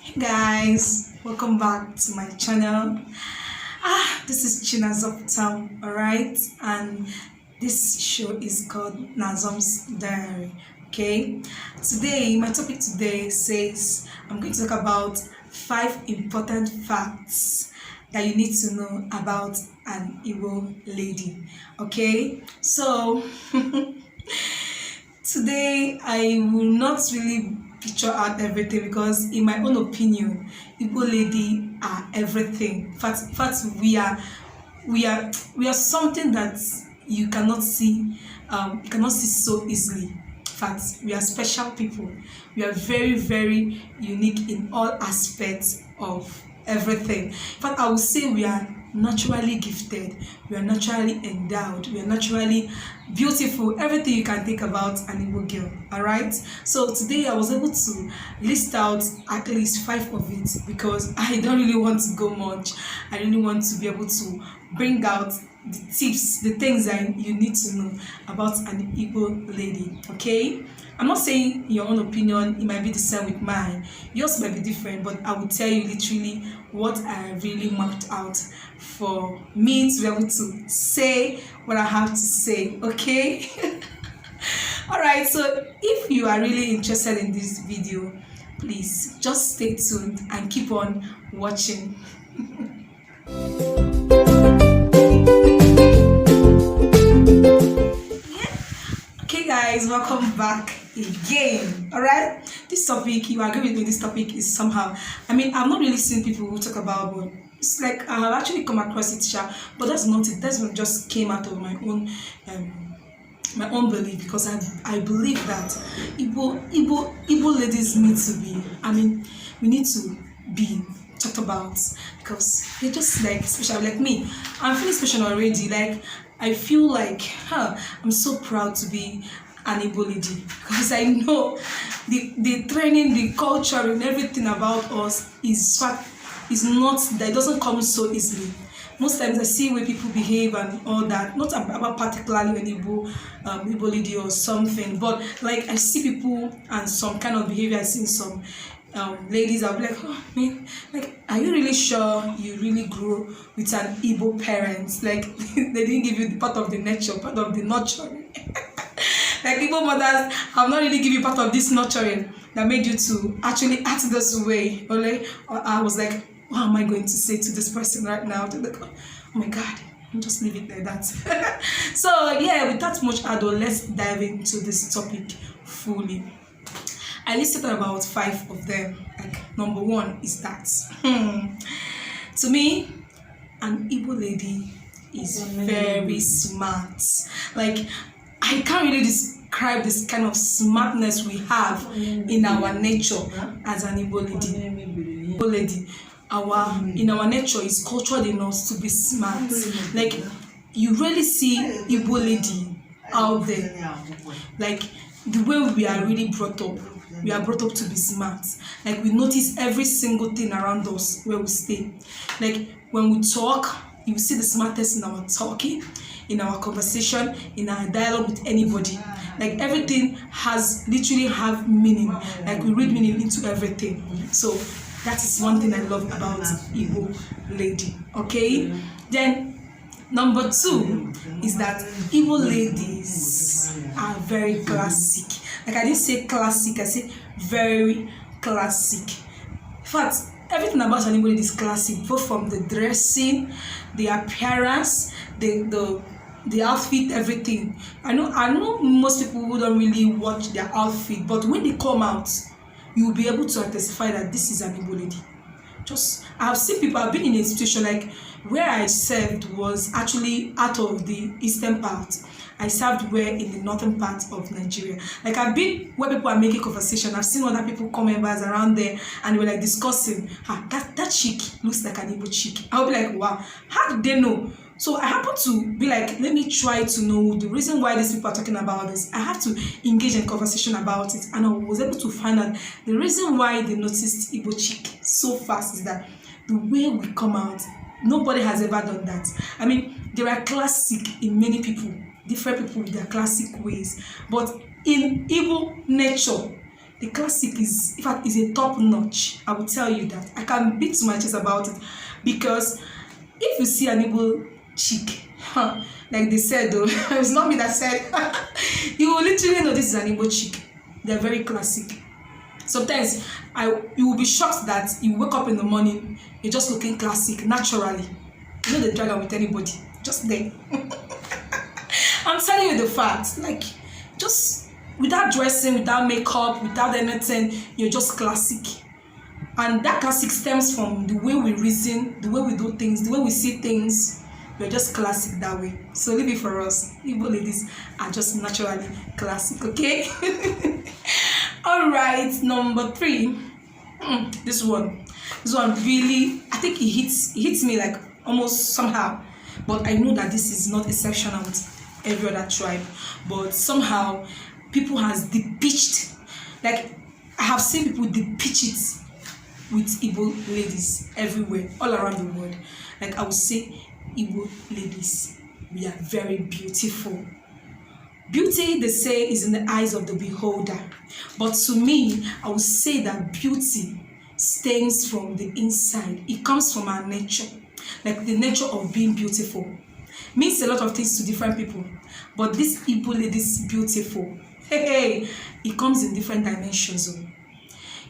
Hey guys, welcome back to my channel. This is China's Uptown, alright, and this show is called Nazom's Diary. Okay, today my topic today says I'm going to talk about 5 important facts that you need to know about an Igbo lady. Okay, so today I will not really picture out everything because in my own opinion Igbo lady are everything. In fact we are something that you cannot see so easily. In fact, we are special people. We are very, very unique in all aspects of everything. In fact, I would say we are naturally gifted, we are naturally endowed, we are naturally beautiful, everything you can think about an Igbo girl. All right, so today I was able to list out at least 5 of it because I don't really want to go much. I really want to be able to bring out the tips, the things that you need to know about an Igbo lady. Okay, I'm not saying your own opinion, it might be the same with mine, yours might be different, but I will tell you literally what I really mapped out for me to be able to say what I have to say. Okay. All right, so if you are really interested in this video, please just stay tuned and keep on watching. Okay guys, welcome back again. All right, this topic, you agree with me, this topic is somehow, I mean, I've not really seen people who talk about, but it's like I have actually come across it, but that's not it. That's what just came out of my own belief, because I believe that Igbo ladies need to be, I mean, we need to be talked about because they're just like special. Like me, I'm feeling special already. Like I feel like I'm so proud to be an Igbo lady because I know the training, the culture and everything about us is not that, it doesn't come so easily. Most times I see where people behave and all that, not about particularly an Igbo lady or something, but like I see people and some kind of behavior I see in some ladies. I'll be like, oh man, like, are you really sure you really grew with an Igbo parents? Like they didn't give you the part of the nature, part of the nurturing. Like Igbo mothers have not really give you part of this nurturing that made you to actually act this way. Only I was like, what am I going to say to this person right now? Like, oh my God, I'll just leave it like that. So yeah, without much ado, let's dive into this topic fully. I listed about 5 of them. Like number 1 is that to me, an Igbo lady is very smart. Like I can't really describe this kind of smartness we have in our nature as an Igbo lady. Igbo lady, in our nature is cultured in us to be smart. Like you really see Igbo lady out there. Like the way we are really brought up, we are brought up to be smart. Like we notice every single thing around us where we stay. Like when we talk, you will see the smartest in our talking, in our conversation, in our dialogue with anybody. Like everything literally have meaning. Like we read meaning into everything. So that is one thing I love about Igbo lady. Okay, then number 2 is that Igbo ladies are very classic. Like I didn't say classic, I said very classic. In fact, everything about an Igbo lady is classic, both from the dressing, the appearance, the outfit, everything. I know most people who don't really watch their outfit, but when they come out, you will be able to identify that this is an Igbo lady. I've seen people, I've been in a situation like where I served was actually out of the eastern part. I served where in the northern part of Nigeria. Like I've been where people are making conversation. I've seen other people come members around there and they were like discussing, that chick looks like an Igbo chick. I'll be like, wow, how did they know? So I happen to be like, let me try to know the reason why these people are talking about this. I have to engage in conversation about it, and I was able to find out the reason why they noticed Igbo chick so fast is that the way we come out, nobody has ever done that. I mean, there are classic in many people, different people with their classic ways, but in Igbo nature, The classic is, in fact, is a top notch. I will tell you that. I can beat my chest about it, because if you see an Igbo chick, like they said though, it's not me that said, you will literally know this is an Igbo chick. They're very classic. Sometimes you will be shocked that you wake up in the morning, you're just looking classic naturally. You know, they drag out with anybody, just there. I'm telling you the fact, like, just without dressing, without makeup, without anything, you're just classic. And that classic stems from the way we reason, the way we do things, the way we see things. We're just classic that way. So leave it for us. Igbo ladies are just naturally classic, okay? All right, number 3. This one really, I think it hits me like almost somehow. But I know that this is not exceptional with every other tribe. But somehow people has depiched, like I have seen people depict it with Igbo ladies everywhere, all around the world. Like I would say, Igbo ladies, we are very beautiful. Beauty, they say, is in the eyes of the beholder. But to me, I would say that beauty stems from the inside. It comes from our nature. Like the nature of being beautiful means a lot of things to different people. But this Igbo ladies beautiful, hey, it comes in different dimensions.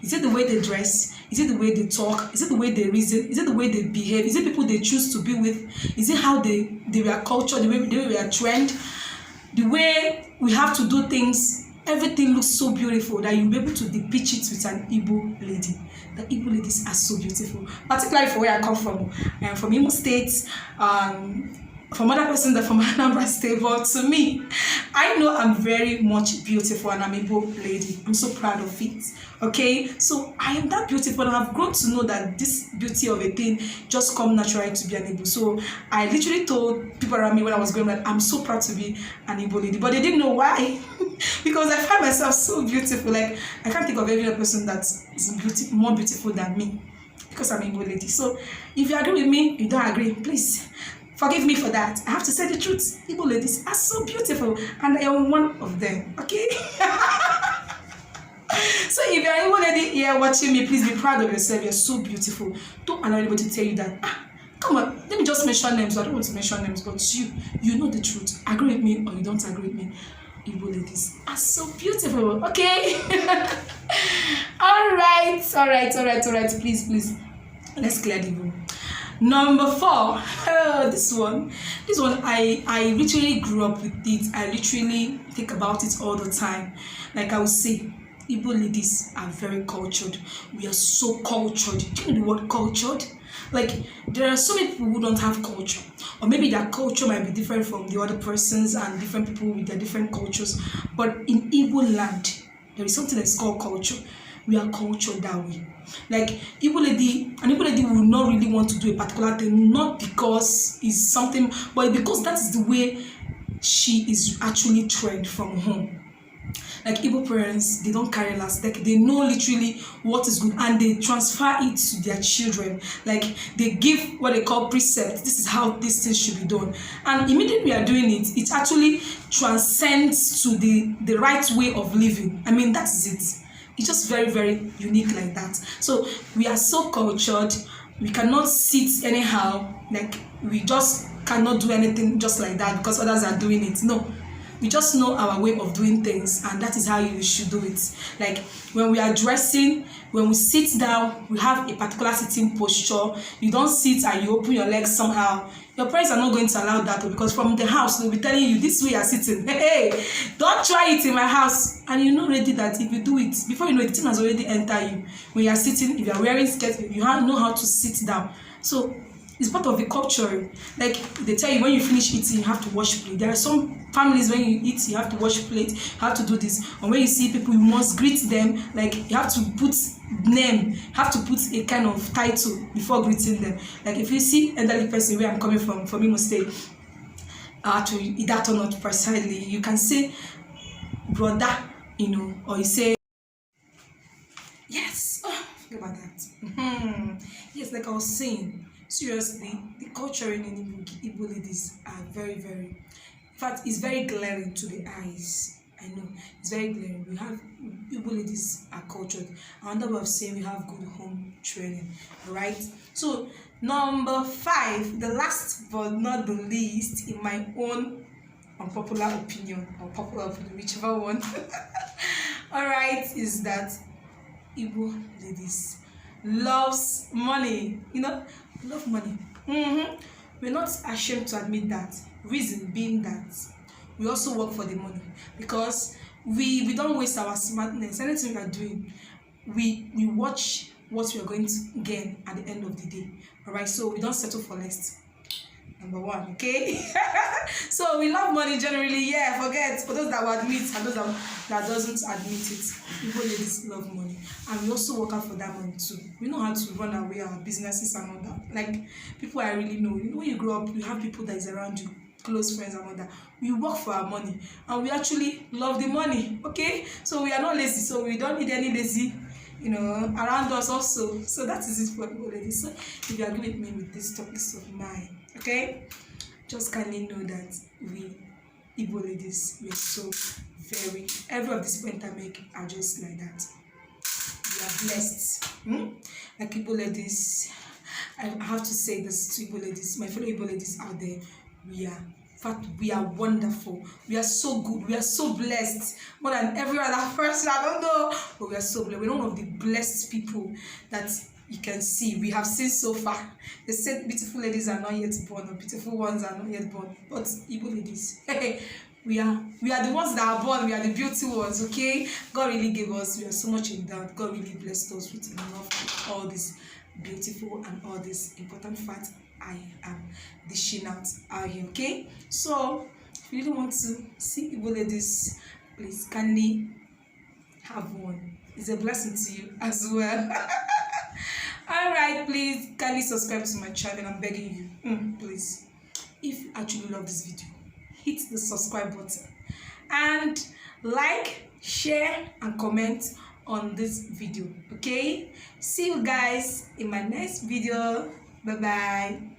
Is it the way they dress? Is it the way they talk? Is it the way they reason? Is it the way they behave? Is it people they choose to be with? Is it how they were cultured, the way we are trained? The way we have to do things, everything looks so beautiful that you'll be able to depict it with an Igbo lady. The Igbo ladies are so beautiful, particularly for where I come from. I am from Imo State, from other persons that from Anambra State, but to me, I know I'm very much beautiful and I'm a Igbo lady. I'm so proud of it. Okay, so I am that beautiful and I've grown to know that this beauty of a thing just come naturally to be an Igbo. So I literally told people around me when I was going that I'm so proud to be an Igbo lady, but they didn't know why. Because I find myself so beautiful. Like I can't think of any other person that is more beautiful than me, because I'm an Igbo lady. So if you agree with me, you don't agree, please forgive me for that. I have to say the truth. Igbo ladies are so beautiful and I am one of them. Okay. So if you're an Igbo lady here watching me, please be proud of yourself. You're so beautiful. Don't allow anybody to tell you that, come on, let me just mention names. I don't want to mention names, but you know the truth. Agree with me or you don't agree with me. Igbo ladies are so beautiful. Okay. all right. Please. Let's clear the room. Number 4. This one I literally grew up with it. I literally think about it all the time. Like I would say, Igbo ladies are very cultured. We are so cultured. Do you know the word cultured? Like there are so many people who don't have culture, or maybe their culture might be different from the other persons and different people with their different cultures. But in Igbo land, there is something that's called culture. We are cultured that way. Like an Igbo lady will not really want to do a particular thing, not because it's something, but because that is the way she is actually trained from home. Like Igbo parents, they don't carry last. Like they know literally what is good and they transfer it to their children. Like they give what they call precepts. This is how this thing should be done. And immediately we are doing it, it actually transcends to the right way of living. I mean, that is it. It's just very, very unique like that. So we are so cultured. We cannot sit anyhow. Like we just cannot do anything just like that because others are doing it. No. We just know our way of doing things, and that is how you should do it. Like when we are dressing, when we sit down, we have a particular sitting posture. You don't sit and you open your legs somehow. Your parents are not going to allow that, because from the house they'll be telling you this way you are sitting. Hey, don't try it in my house. And you know already that if you do it, before you know it, the thing has already entered you. When you are sitting, if you are wearing skirt, you know how to sit down. So it's part of the culture. Like they tell you when you finish eating, you have to wash plate. There are some families when you eat, you have to wash plate, you have to do this. And when you see people, you must greet them. Like you have to put name, have to put a kind of title before greeting them. Like if you see elderly person where I'm coming from Imo State, to that or not precisely, you can say brother, or you say yes. Oh, forget about that. Yes, like I was saying. Seriously, the culture in Igbo ladies are very, very, in fact, it's very glaring to the eyes. I know it's very glaring. We have Igbo ladies are cultured. Another way of saying we have good home training. Alright. So number 5, the last but not the least, in my own unpopular opinion or popular opinion, whichever one. Alright, is that Igbo ladies loves money. Love money. We're not ashamed to admit that. Reason being that we also work for the money, because we don't waste our smartness. Anything we are doing, we watch what we are going to gain at the end of the day. Alright, so we don't settle for less. Number 1, okay? So we love money generally, yeah, forget. For those that will admit and those that doesn't admit it, people ladies love money. And we also work out for that money too. We know how to run away our businesses and all that. Like, people I really know. When you grow up, you have people that is around you, close friends and all that. We work for our money and we actually love the money, okay? So we are not lazy, so we don't need any lazy around us also. So that is it for Igbo ladies. So if you agree with me with these topics of mine, okay, just kindly know that we Igbo ladies, we are so very, every of these points I make are just like that. We are blessed. Like Igbo ladies, I have to say this to Igbo ladies, my fellow Igbo ladies out there, we are wonderful. We are so good. We are so blessed. More than every other person. I don't know. But we are so blessed. We're one of the blessed people that you can see. We have seen so far. They said beautiful ladies are not yet born, or beautiful ones are not yet born. But Igbo ladies, we are the ones that are born. We are the beauty ones, okay? God really gave us. We are so much endowed. God really blessed us with enough of all this beautiful and all this important facts I am dishing out here, okay? So if you really want to see Igbo ladies, please kindly have one. It's a blessing to you as well. Alright, please kindly subscribe to my channel. I'm begging you, please. If you actually love this video, hit the subscribe button and like, share and comment on this video, okay? See you guys in my next video. Bye bye.